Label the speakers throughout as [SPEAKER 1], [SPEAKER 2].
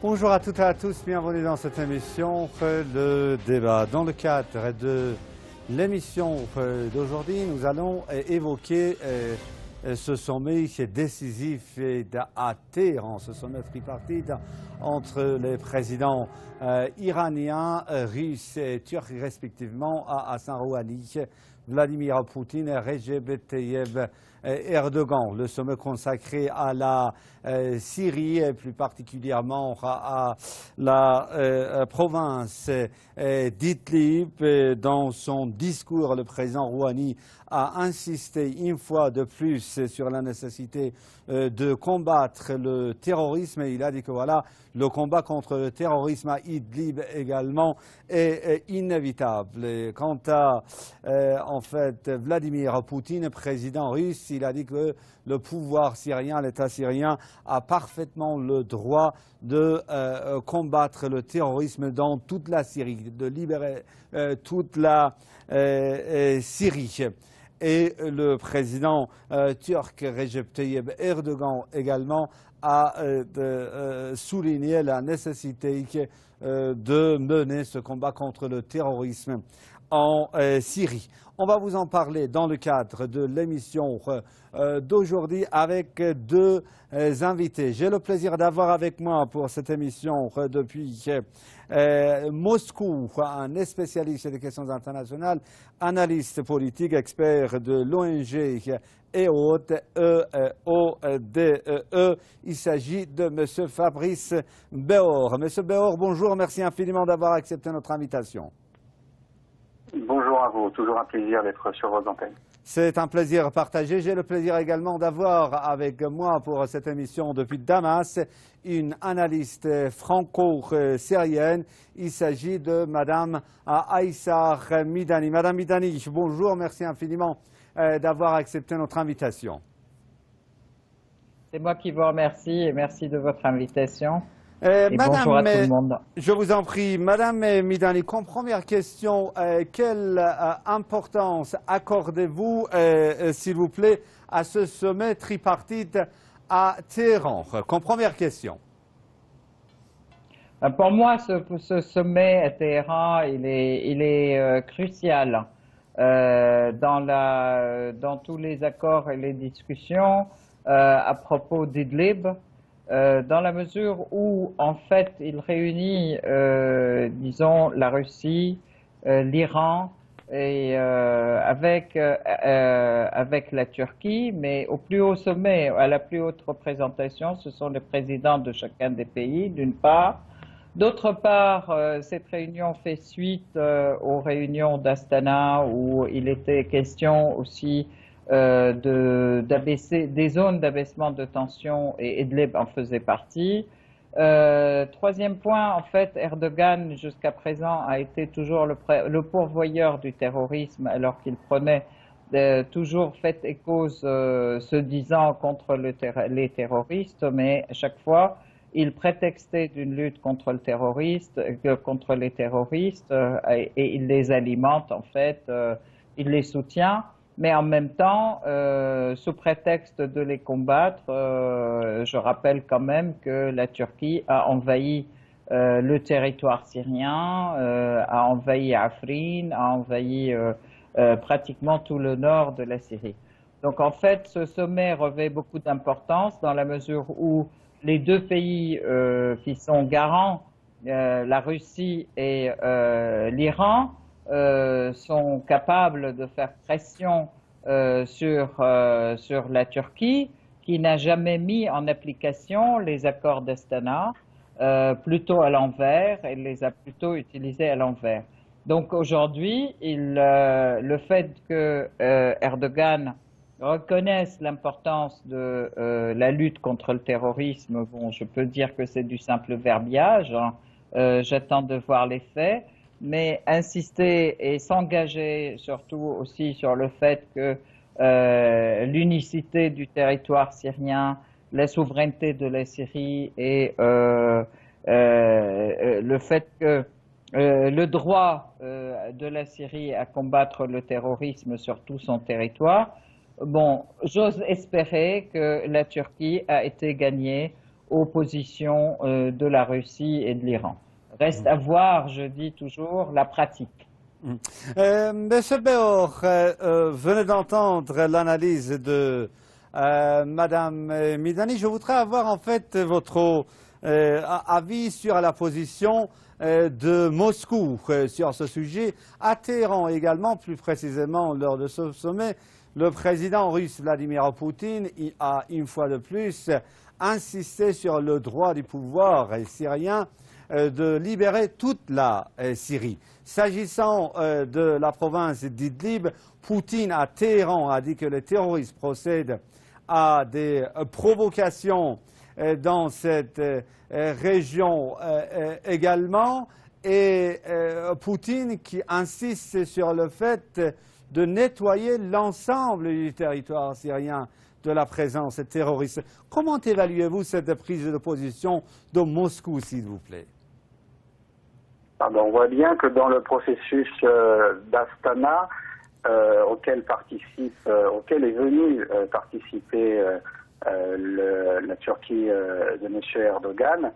[SPEAKER 1] Bonjour à toutes et à tous, bienvenue dans cette émission, le débat. Dans le cadre de l'émission d'aujourd'hui, nous allons évoquer ce sommet décisif à Téhéran, ce sommet tripartite entre les présidents iraniens, russes et turcs respectivement, Hassan Rouhani, Vladimir Poutine et Recep Tayyip Erdogan. Le sommet consacré à la Syrie et plus particulièrement à la province d'Idlib. Dans son discours, le président Rouhani a insisté une fois de plus sur la nécessité de combattre le terrorisme. Il a dit que voilà, le combat contre le terrorisme à Idlib également est inévitable. Et quant à en fait Vladimir Poutine, président russe, il a dit que le pouvoir syrien, l'État syrien, a parfaitement le droit de combattre le terrorisme dans toute la Syrie, de libérer toute la Syrie. Et le président turc Recep Tayyip Erdogan également a souligné la nécessité de mener ce combat contre le terrorisme en Syrie. On va vous en parler dans le cadre de l'émission d'aujourd'hui avec deux invités. J'ai le plaisir d'avoir avec moi pour cette émission depuis Moscou un spécialiste des questions internationales, analyste politique, expert de l'ONG EODE. Il s'agit de M. Fabrice Béhor. Monsieur Béhor, bonjour, merci infiniment d'avoir accepté notre invitation.
[SPEAKER 2] Bonjour à vous, toujours un plaisir d'être sur vos antennes.
[SPEAKER 1] C'est un plaisir partagé. J'ai le plaisir également d'avoir avec moi pour cette émission depuis Damas une analyste franco-syrienne. Il s'agit de Madame Aïssa Midani. Madame Midani, bonjour, merci infiniment d'avoir accepté notre invitation.
[SPEAKER 3] C'est moi qui vous remercie et merci de votre invitation. Bonjour à tout le monde.
[SPEAKER 1] Je vous en prie, Madame Midani, comme première question, quelle importance accordez-vous, s'il vous plaît, à ce sommet tripartite à Téhéran? Comme première question.
[SPEAKER 3] Pour moi, ce sommet à Téhéran, il est crucial dans tous les accords et les discussions à propos d'Idlib. Dans la mesure où, en fait, il réunit, disons, la Russie, l'Iran et avec la Turquie, mais au plus haut sommet, à la plus haute représentation, ce sont les présidents de chacun des pays, d'une part. D'autre part, cette réunion fait suite aux réunions d'Astana où il était question aussi des zones d'abaissement de tension et Idlib en faisait partie. Troisième point, en fait, Erdogan jusqu'à présent a été toujours le pourvoyeur du terrorisme alors qu'il prenait toujours fait et cause se disant contre les terroristes, mais à chaque fois il prétextait d'une lutte contre les terroristes et il les alimente en fait, il les soutient. Mais en même temps, sous prétexte de les combattre, je rappelle quand même que la Turquie a envahi le territoire syrien, a envahi Afrin, a envahi pratiquement tout le nord de la Syrie. Donc en fait, ce sommet revêt beaucoup d'importance dans la mesure où les deux pays qui sont garants, la Russie et l'Iran, sont capables de faire pression sur la Turquie, qui n'a jamais mis en application les accords d'Astana, plutôt à l'envers, et les a plutôt utilisés à l'envers. Donc aujourd'hui, le fait que Erdogan reconnaisse l'importance de la lutte contre le terrorisme, bon, je peux dire que c'est du simple verbiage, hein, j'attends de voir les faits. Mais insister et s'engager surtout aussi sur le fait que l'unicité du territoire syrien, la souveraineté de la Syrie et le fait que le droit de la Syrie à combattre le terrorisme sur tout son territoire, bon, j'ose espérer que la Turquie a été gagnée aux positions de la Russie et de l'Iran. Reste à voir, je dis toujours, la pratique.
[SPEAKER 1] Monsieur Béor, venez d'entendre l'analyse de Madame Midani. Je voudrais avoir en fait votre avis sur la position de Moscou sur ce sujet. À Téhéran également, plus précisément lors de ce sommet, le président russe Vladimir Poutine a une fois de plus insisté sur le droit du pouvoir syrien de libérer toute la Syrie. S'agissant de la province d'Idlib, Poutine à Téhéran a dit que les terroristes procèdent à des provocations dans cette région également, et Poutine qui insiste sur le fait de nettoyer l'ensemble du territoire syrien de la présence terroriste. Comment évaluez-vous cette prise de position de Moscou, s'il vous plaît?
[SPEAKER 2] On voit bien que dans le processus d'Astana, auquel est venu participer la Turquie de M. Erdogan,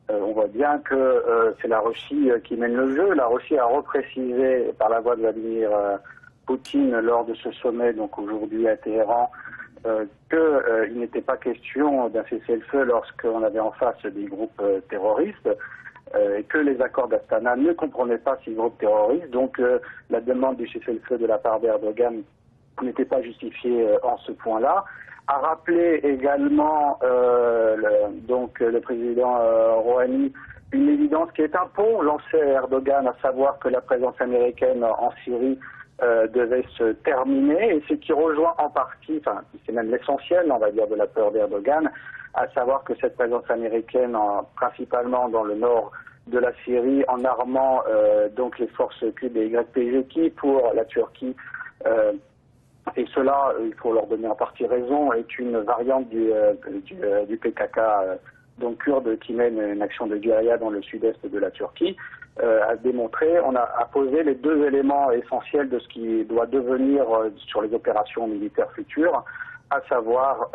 [SPEAKER 2] on voit bien que c'est la Russie qui mène le jeu. La Russie a reprécisé par la voix de Vladimir Poutine lors de ce sommet, donc aujourd'hui à Téhéran, qu'il n'était pas question d'un cessez-le-feu lorsqu'on avait en face des groupes terroristes, et que les accords d'Astana ne comprenaient pas ces groupes terroristes. Donc la demande du cessez-le-feu de la part d'Erdogan n'était pas justifiée en ce point-là. A rappelé également le président Rouhani une évidence qui est un pont lancé à Erdogan, à savoir que la présence américaine en Syrie devait se terminer, et ce qui rejoint en partie, enfin c'est même l'essentiel, on va dire, de la peur d'Erdogan, à savoir que cette présence américaine, principalement dans le nord de la Syrie, en armant donc les forces kurdes et YPG pour la Turquie, et cela, il faut leur donner en partie raison, est une variante du PKK, donc kurde, qui mène une action de guérilla dans le sud-est de la Turquie, a démontré, a posé les deux éléments essentiels de ce qui doit devenir sur les opérations militaires futures, à savoir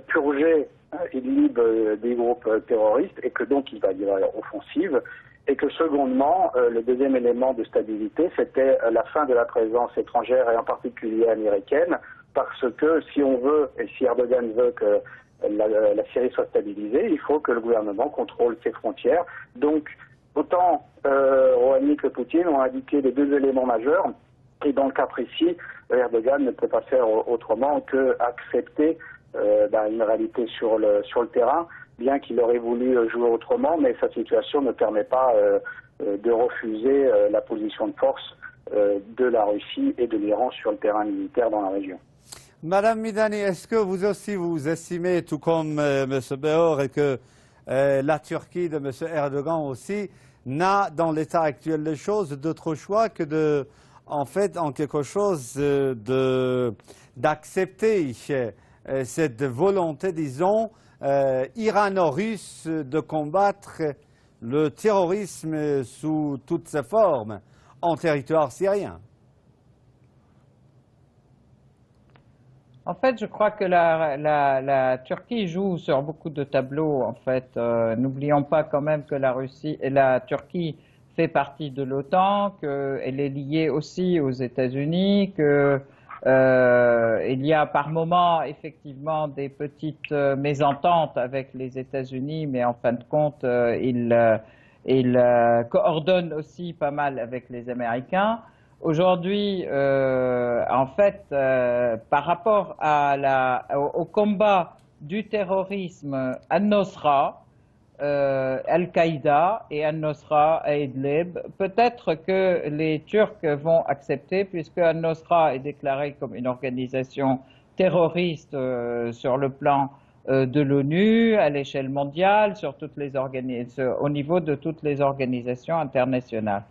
[SPEAKER 2] purger Idlib des groupes terroristes, et que donc il va y avoir offensive, et que secondement, le deuxième élément de stabilité, c'était la fin de la présence étrangère et en particulier américaine, parce que si on veut, et si Erdogan veut que la Syrie soit stabilisée, il faut que le gouvernement contrôle ses frontières. Donc, autant Rouhani que Poutine ont indiqué les deux éléments majeurs, et dans le cas précis, Erdogan ne peut pas faire autrement qu'accepter une réalité sur le terrain, bien qu'il aurait voulu jouer autrement, mais sa situation ne permet pas de refuser la position de force de la Russie et de l'Iran sur le terrain militaire dans la région.
[SPEAKER 1] Madame Midani, est-ce que vous aussi vous estimez, tout comme M. Béor, et que la Turquie de M. Erdogan aussi n'a, dans l'état actuel des choses, d'autre choix que de, en fait, en quelque chose d'accepter cette volonté, disons, irano-russe de combattre le terrorisme sous toutes ses formes en territoire syrien?
[SPEAKER 3] En fait, je crois que la Turquie joue sur beaucoup de tableaux. En fait, n'oublions pas quand même que la Turquie fait partie de l'OTAN, qu'elle est liée aussi aux États-Unis, que il y a par moments effectivement des petites mésententes avec les États-Unis, mais en fin de compte, ils coordonnent aussi pas mal avec les Américains. Aujourd'hui, en fait, par rapport au combat du terrorisme Al-Nosra, Al-Qaïda et Al-Nosra à Idlib, peut-être que les Turcs vont accepter, puisque Al-Nosra est déclarée comme une organisation terroriste sur le plan de l'ONU, à l'échelle mondiale, au niveau de toutes les organisations internationales.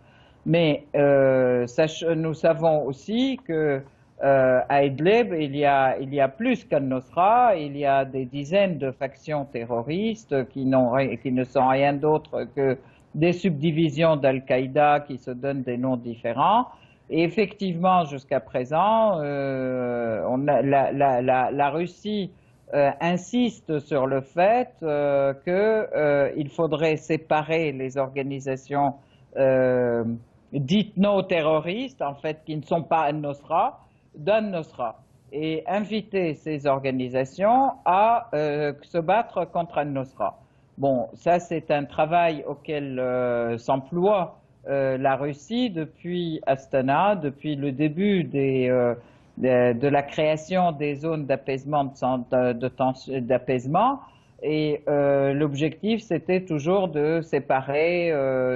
[SPEAKER 3] Mais nous savons aussi que à Idlib, il y a plus qu'Al-Nosra, il y a des dizaines de factions terroristes qui ne sont rien d'autre que des subdivisions d'Al-Qaïda qui se donnent des noms différents. Et effectivement, jusqu'à présent, la Russie insiste sur le fait qu'il faudrait séparer les organisations dites non terroristes, en fait, qui ne sont pas Al-Nosra, d'Al-Nosra, et inviter ces organisations à se battre contre Al-Nosra. Bon, ça c'est un travail auquel s'emploie la Russie depuis Astana, depuis le début de la création des zones d'apaisement, d'apaisement. Et l'objectif, c'était toujours de séparer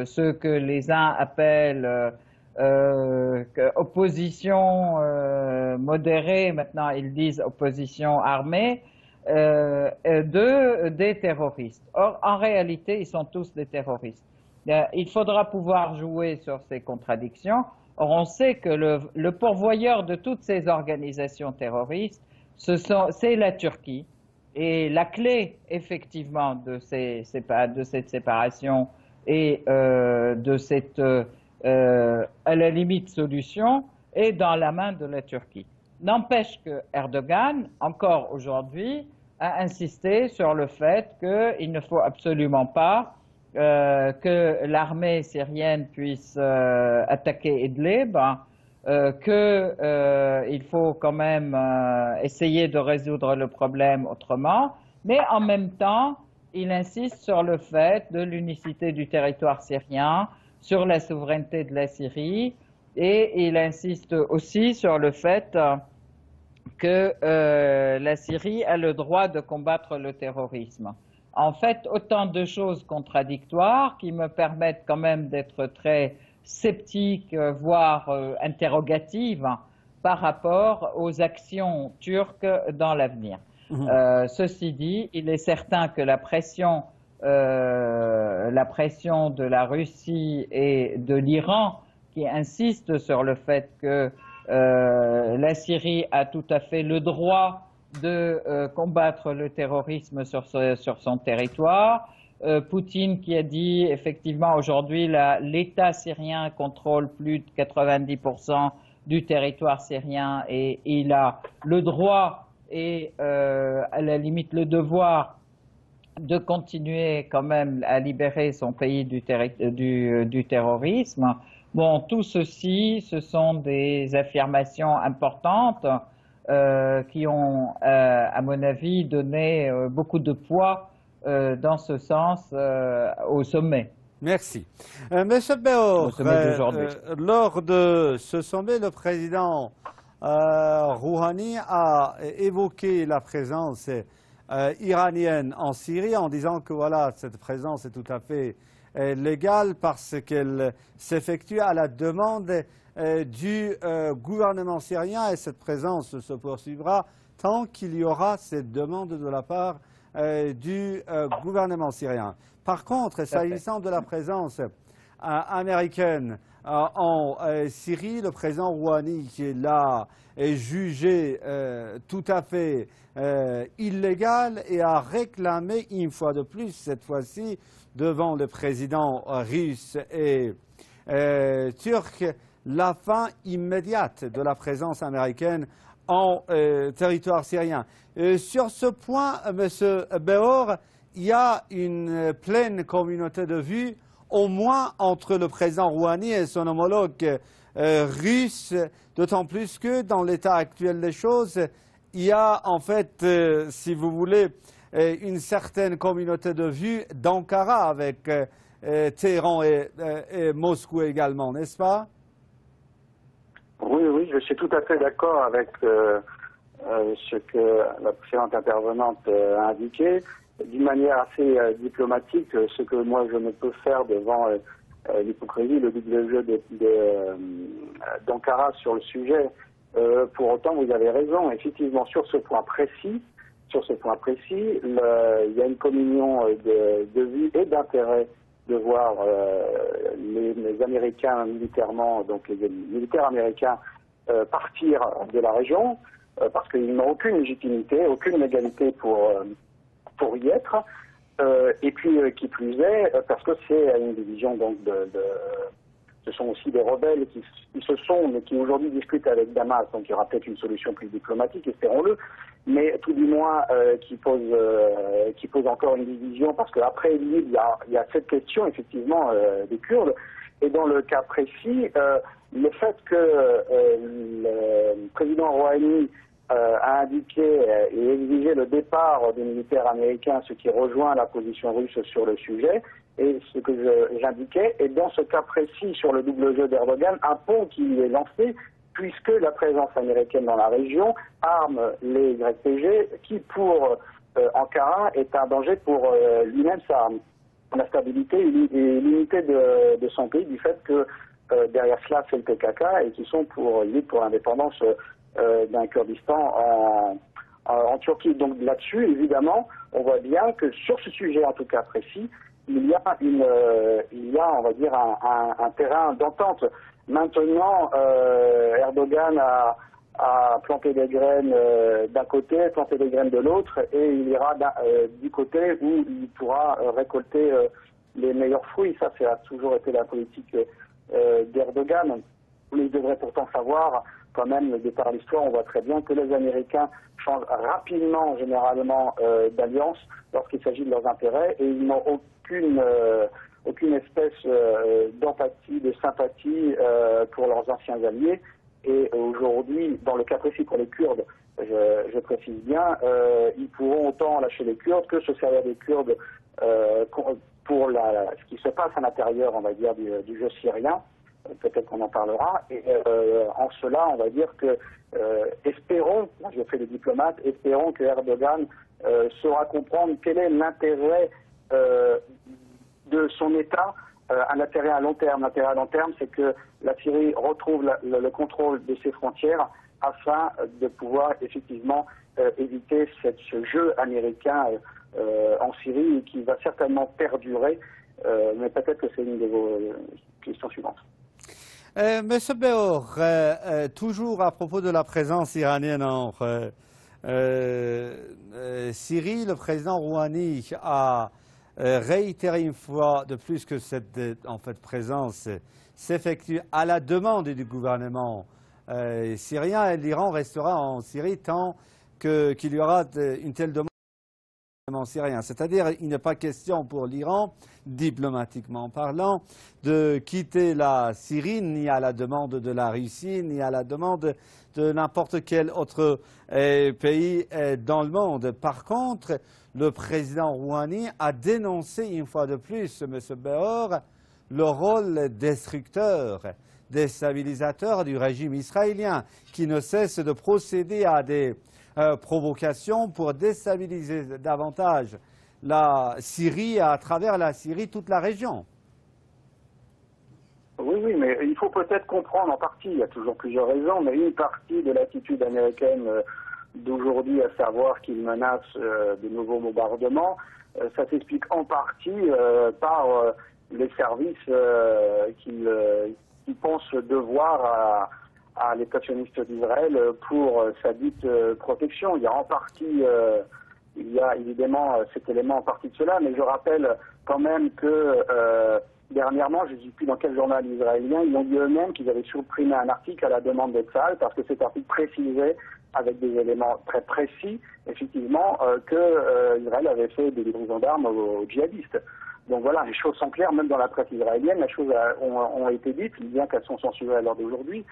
[SPEAKER 3] ceux que les uns appellent opposition modérée, maintenant ils disent opposition armée, des terroristes. Or, en réalité, ils sont tous des terroristes. Il faudra pouvoir jouer sur ces contradictions. Or, on sait que le pourvoyeur de toutes ces organisations terroristes, c'est la Turquie. Et la clé, effectivement, de cette séparation et de cette, à la limite, solution est dans la main de la Turquie. N'empêche que Erdogan, encore aujourd'hui, a insisté sur le fait qu'il ne faut absolument pas que l'armée syrienne puisse attaquer Idlib, qu'il faut quand même essayer de résoudre le problème autrement, mais en même temps, il insiste sur le fait de l'unicité du territoire syrien, sur la souveraineté de la Syrie, et il insiste aussi sur le fait que la Syrie a le droit de combattre le terrorisme. En fait, autant de choses contradictoires qui me permettent quand même d'être très sceptique, voire interrogative par rapport aux actions turques dans l'avenir. Ceci dit, il est certain que la pression de la Russie et de l'Iran, qui insiste sur le fait que la Syrie a tout à fait le droit de combattre le terrorisme sur son territoire. Poutine qui a dit effectivement aujourd'hui l'État syrien contrôle plus de 90% du territoire syrien et il a le droit et à la limite le devoir de continuer quand même à libérer son pays du terrorisme. Bon, tout ceci, ce sont des affirmations importantes qui ont, à mon avis, donné beaucoup de poids dans ce sens au sommet.
[SPEAKER 1] Merci. Monsieur Béor, lors de ce sommet, le président Rouhani a évoqué la présence iranienne en Syrie en disant que voilà, cette présence est tout à fait légale parce qu'elle s'effectue à la demande du gouvernement syrien et cette présence se poursuivra tant qu'il y aura cette demande de la part du gouvernement syrien. Par contre, s'agissant de la présence américaine en Syrie, le président Rouhani qui l'a jugé tout à fait illégal et a réclamé une fois de plus, cette fois-ci, devant le président russe et turc, la fin immédiate de la présence américaine en territoire syrien. Sur ce point, M. Béor, il y a une pleine communauté de vues, au moins entre le président Rouhani et son homologue russe, d'autant plus que dans l'état actuel des choses, il y a en fait, si vous voulez, une certaine communauté de vues d'Ankara avec Téhéran et Moscou également, n'est-ce pas?
[SPEAKER 2] Oui, oui, je suis tout à fait d'accord avec ce que la précédente intervenante a indiqué. D'une manière assez diplomatique, ce que moi je ne peux faire devant l'hypocrisie, le double jeu d'Ankara sur le sujet. Pour autant, vous avez raison. Effectivement, sur ce point précis, il y a une communion de vues et d'intérêt de voir les Américains militairement, donc les militaires américains, partir de la région, parce qu'ils n'ont aucune légitimité, aucune légalité pour y être, et puis qui plus est, parce que c'est une division donc ce sont aussi des rebelles qui se sont, mais qui aujourd'hui discutent avec Damas, donc il y aura peut-être une solution plus diplomatique, espérons-le, mais tout du moins qui pose encore une division, parce qu'après Idlib, il y a cette question, effectivement, des Kurdes, et dans le cas précis, le fait que le président Rouhani a indiqué et exigé le départ des militaires américains, ce qui rejoint la position russe sur le sujet, et ce que j'indiquais, et dans ce cas précis sur le double jeu d'Erdogan, un pont qui est lancé, puisque la présence américaine dans la région arme les YPG, qui pour Ankara est un danger pour lui-même, la stabilité et l'unité de son pays, du fait que derrière cela c'est le PKK et qui sont pour l'indépendance d'un Kurdistan en Turquie. Donc là-dessus, évidemment, on voit bien que sur ce sujet en tout cas précis, il y a on va dire un terrain d'entente. Maintenant, Erdogan a planté des graines d'un côté, planté des graines de l'autre, et il ira du côté où il pourra récolter les meilleurs fruits. Ça a toujours été la politique d'Erdogan. Mais il devrait pourtant savoir, quand même, de par l'histoire, on voit très bien que les Américains changent rapidement, généralement, d'alliance lorsqu'il s'agit de leurs intérêts, et ils n'ont aucune espèce d'empathie, de sympathie pour leurs anciens alliés. Et aujourd'hui, dans le cas précis pour les Kurdes, je précise bien, ils pourront autant lâcher les Kurdes que se servir des Kurdes pour ce qui se passe à l'intérieur, on va dire, du jeu syrien. Peut-être qu'on en parlera. Et en cela, on va dire que espérons, moi je fais des diplomates, espérons que Erdogan saura comprendre quel est l'intérêt de son État, un intérêt à long terme. L'intérêt à long terme, c'est que la Syrie retrouve le contrôle de ses frontières afin de pouvoir effectivement éviter ce jeu américain en Syrie qui va certainement perdurer. Mais peut-être que c'est une de vos questions suivantes.
[SPEAKER 1] Monsieur Béor, toujours à propos de la présence iranienne en Syrie, le président Rouhani a réitéré une fois de plus que cette présence s'effectue à la demande du gouvernement syrien, et l'Iran restera en Syrie tant qu'il y aura une telle demande syrien. C'est-à-dire il n'est pas question pour l'Iran, diplomatiquement parlant, de quitter la Syrie, ni à la demande de la Russie, ni à la demande de n'importe quel autre pays dans le monde. Par contre, le président Rouhani a dénoncé une fois de plus, M. Béor, le rôle destructeur, déstabilisateur du régime israélien, qui ne cesse de procéder à des provocations pour déstabiliser davantage la Syrie et à travers la Syrie toute la région.
[SPEAKER 2] Oui, mais il faut peut-être comprendre en partie, il y a toujours plusieurs raisons, mais une partie de l'attitude américaine d'aujourd'hui, à savoir qu'il menace de nouveaux bombardements, ça s'explique en partie par les services qui pensent devoir à l'État sioniste d'Israël pour sa dite protection. Il y a en partie, il y a évidemment cet élément en partie de cela, mais je rappelle quand même que dernièrement, je ne sais plus dans quel journal israélien, ils ont dit eux-mêmes qu'ils avaient supprimé un article à la demande des Tzahal parce que cet article précisait avec des éléments très précis, effectivement, que Israël avait fait des livraisons d'armes aux djihadistes. Donc voilà, les choses sont claires, même dans la presse israélienne, les choses ont été dites, bien qu'elles sont censurées à l'heure d'aujourd'hui.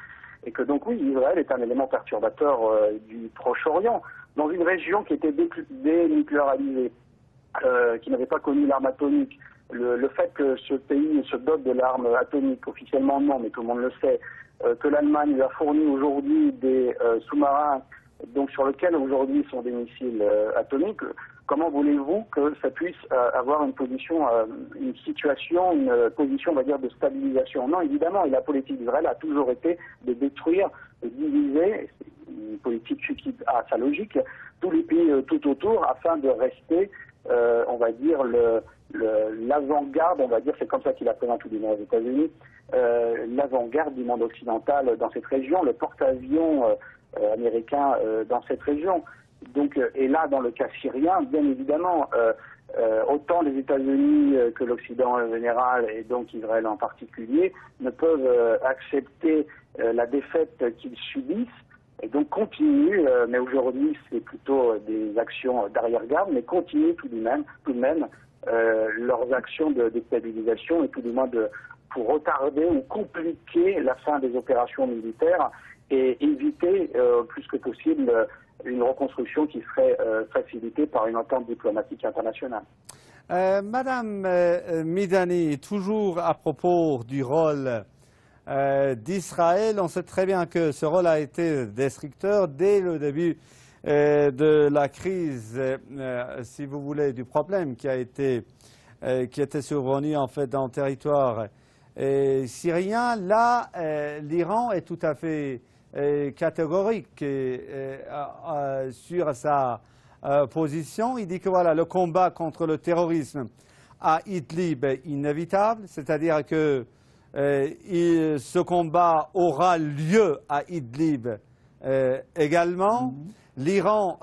[SPEAKER 2] Et que donc oui, Israël est un élément perturbateur du Proche-Orient, dans une région qui était dénucléarisée, qui n'avait pas connu l'arme atomique. Le fait que ce pays se dote de l'arme atomique, officiellement non, mais tout le monde le sait, que l'Allemagne lui a fourni aujourd'hui des sous-marins donc sur lesquels aujourd'hui sont des missiles atomiques, comment voulez-vous que ça puisse avoir une position, une situation, une position, on va dire, de stabilisation? Non, évidemment, et la politique d'Israël a toujours été de détruire, de diviser, c'est une politique qui a sa logique, tous les pays tout autour, afin de rester, on va dire, l'avant-garde, on va dire, c'est comme ça qu'il a présent tout du monde aux États-Unis, l'avant-garde du monde occidental dans cette région, le porte-avions américain dans cette région. Donc, et là, dans le cas syrien, bien évidemment, autant les États-Unis que l'Occident en général, et donc Israël en particulier, ne peuvent accepter la défaite qu'ils subissent, et donc continuent, mais aujourd'hui c'est plutôt des actions d'arrière-garde, mais continuent tout de même leurs actions de déstabilisation, et tout du moins pour retarder ou compliquer la fin des opérations militaires et éviter plus que possible une reconstruction qui serait facilitée par une entente diplomatique internationale.
[SPEAKER 1] Madame Midani, toujours à propos du rôle d'Israël, on sait très bien que ce rôle a été destructeur dès le début de la crise, si vous voulez, du problème qui était survenu en fait dans le territoire syrien. Là, l'Iran est tout à fait catégorique sur sa position. Il dit que voilà, le combat contre le terrorisme à Idlib est inévitable, c'est-à-dire que ce combat aura lieu à Idlib également. L'Iran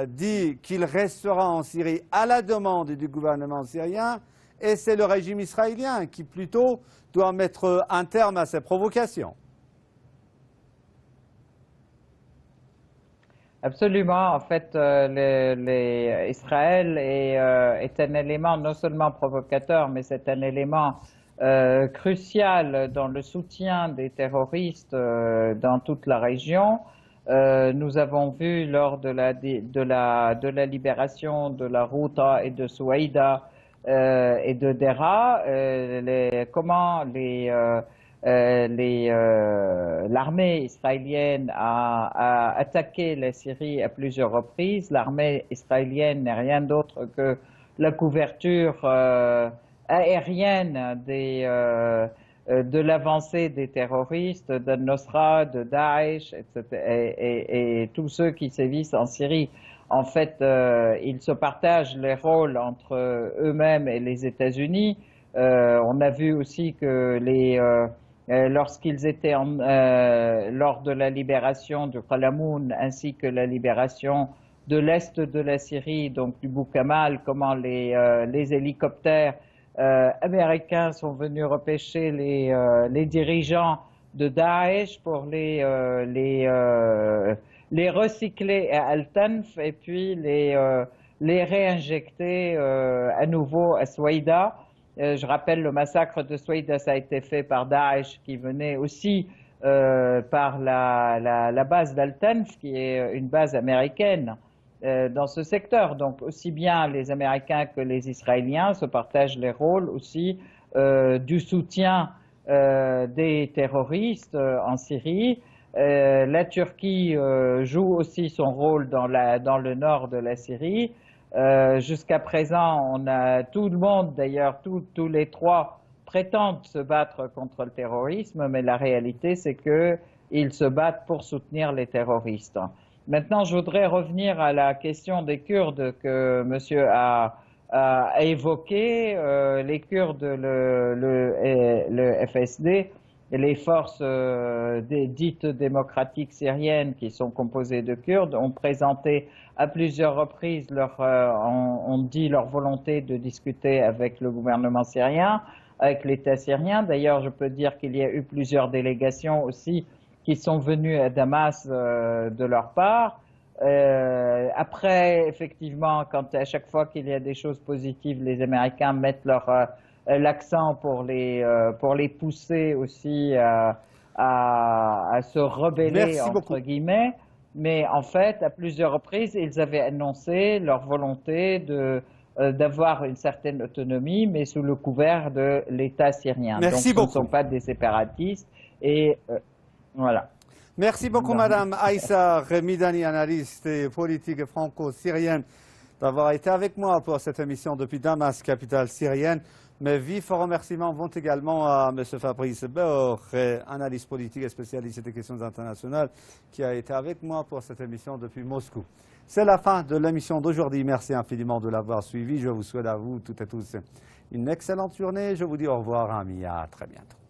[SPEAKER 1] dit qu'il restera en Syrie à la demande du gouvernement syrien, et c'est le régime israélien qui plutôt doit mettre un terme à ces provocations.
[SPEAKER 3] Absolument. En fait, Israël est un élément non seulement provocateur, mais c'est un élément crucial dans le soutien des terroristes dans toute la région. Nous avons vu lors de la libération de la Ghouta et de Souaïda et de Dera comment l'armée israélienne a attaqué la Syrie à plusieurs reprises. L'armée israélienne n'est rien d'autre que la couverture aérienne de l'avancée des terroristes, d'Al-Nosra, de Daesh, etc., et tous ceux qui sévissent en Syrie. En fait, ils se partagent les rôles entre eux-mêmes et les États-Unis. On a vu aussi que lorsqu'ils étaient lors de la libération du Qalamoun ainsi que la libération de l'est de la Syrie, donc du Boukamal, comment les hélicoptères américains sont venus repêcher les dirigeants de Daesh pour les recycler à Al-Tanf et puis les réinjecter à nouveau à Souaïda. Je rappelle, le massacre de Souaïda, ça a été fait par Daesh, qui venait aussi par la base d'Al-Tanf, qui est une base américaine dans ce secteur. Donc aussi bien les Américains que les Israéliens se partagent les rôles aussi du soutien des terroristes en Syrie. La Turquie joue aussi son rôle dans le nord de la Syrie. Jusqu'à présent, tout le monde, d'ailleurs, tous les trois prétendent se battre contre le terrorisme, mais la réalité, c'est qu'ils se battent pour soutenir les terroristes. Maintenant, je voudrais revenir à la question des Kurdes que monsieur a évoqué. Les Kurdes, le FSD, et les forces dites démocratiques syriennes qui sont composées de Kurdes ont présenté à plusieurs reprises ont dit leur volonté de discuter avec le gouvernement syrien, avec l'État syrien. D'ailleurs, je peux dire qu'il y a eu plusieurs délégations aussi qui sont venues à Damas de leur part. Après, effectivement, à chaque fois qu'il y a des choses positives, les Américains mettent l'accent pour les pousser aussi à se rebeller, entre guillemets. Mais en fait, à plusieurs reprises, ils avaient annoncé leur volonté d'avoir une certaine autonomie, mais sous le couvert de l'État syrien.
[SPEAKER 1] Merci beaucoup.
[SPEAKER 3] Donc, ce ne sont pas des séparatistes. Et voilà.
[SPEAKER 1] Merci beaucoup, Madame Aïssa Midani, analyste politique franco-syrienne, d'avoir été avec moi pour cette émission depuis Damas, capitale syrienne. Mes vifs remerciements vont également à M. Fabrice Beur, analyste politique et spécialiste des questions internationales, qui a été avec moi pour cette émission depuis Moscou. C'est la fin de l'émission d'aujourd'hui. Merci infiniment de l'avoir suivi. Je vous souhaite à vous toutes et tous une excellente journée. Je vous dis au revoir, amis. À très bientôt.